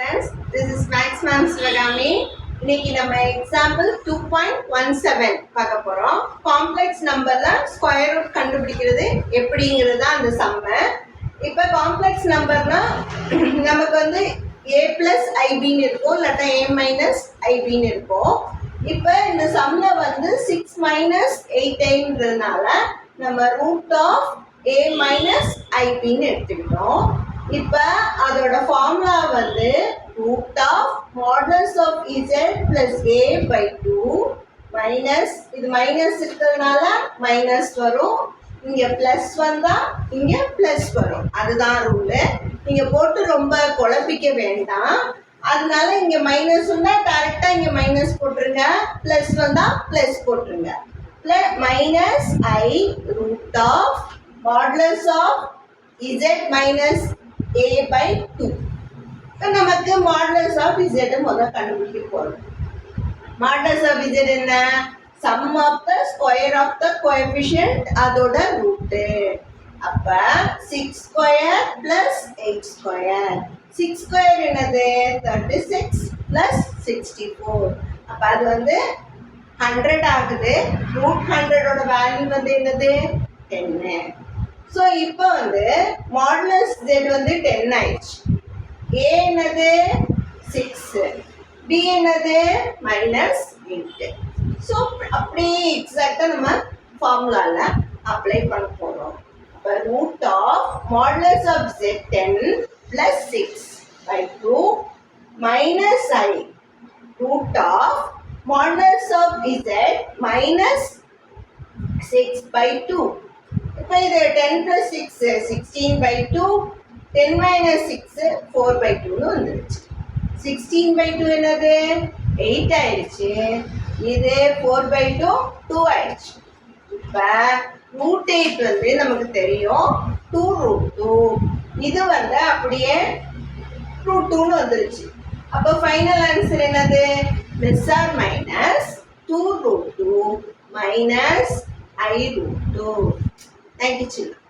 friends, this is Max Ma'am Sivagami. இன்னைக்கு நம்ம example 2.17 பார்க்க போறோம். காம்ப்ளெக்ஸ் நம்பர்ல ஸ்கொயர் ரூட் கண்டுபிடிக்கிறது எப்படிங்கிறது தான் அந்த சம்ம. இப்போ காம்ப்ளெக்ஸ் நம்பர்னா நமக்கு வந்து a plus ibன்னு இருக்கும், இல்லாட்டா a minus ibன்னு இருக்கும். இப்போ இந்த சம்ல வந்து 6 minus 8ன்றதுனால நம்ம ரூட் ஆஃப் a minus ibன்னு எடுத்துக்கிட்டோம். இப்போ அதோட ஃபார்முலா வந்து root of modulus of z plus a by 2 minus இது மைனஸ் இருக்கிறதுனால மைனஸ் வரும், இங்கே ப்ளஸ் வந்தால் இங்கே ப்ளஸ் வரும். அதுதான் ரூலு. நீங்கள் போட்டு ரொம்ப குழப்பிக்க வேண்டாம். அதனால இங்கே மைனஸ் வந்தால் டேரெக்டாக இங்கே மைனஸ் போட்டுருங்க, ப்ளஸ் வந்தால் ப்ளஸ் போட்டுருங்க. Plus minus I root of modulus of z minus a by 2. நமக்கு மாடுலஸ் ஆஃப் z முதல்ல கண்டுபிடிக்க போறோம். மாடுலஸ் ஆஃப் z என்ன? Sum of the square of the coefficient, அதோட ரூட். அப்ப 6 ஸ்கொயர் பிளஸ் 8 ஸ்கொயர். 6 ஸ்கொயர் என்னது? 36 பிளஸ் 64. அப்ப அது வந்து 100 ஆகுது. ரூட் 100ஓட வேல்யூ வந்து என்னது? 10. ஸோ இப்போ வந்து மாடுலஸ் z வந்து 10 ஆயிடுச்சு. a என்னது? 6, b என்னது? மைனஸ் 8. ஸோ அப்படியே எக்ஸாக்டாக நம்ம ஃபார்முலாவில் அப்ளை பண்ண போகிறோம். இப்போ root of modulus of z 10 plus 6 by 2 minus I root of modulus of z minus 6 by 2. இப்போ இது 10 ப்ளஸ் 6 16 பை 2, 10 மைனஸ் 6 4 பை 2ன்னு வந்துடுச்சு. 16 பை 2 என்னது? 8 ஆயிடுச்சு. இது 4 பை 2 2 ஆயிடுச்சு. இப்போ ரூட் 8 வந்து நமக்கு தெரியும் 2 ரூட் 2. இது வந்து அப்படியே ரூட் 2ன்னு வந்துருச்சு. அப்போ ஃபைனல் ஆன்சர் என்னது? Plus or minus 2 root 2 minus I root 2. Thank you, children.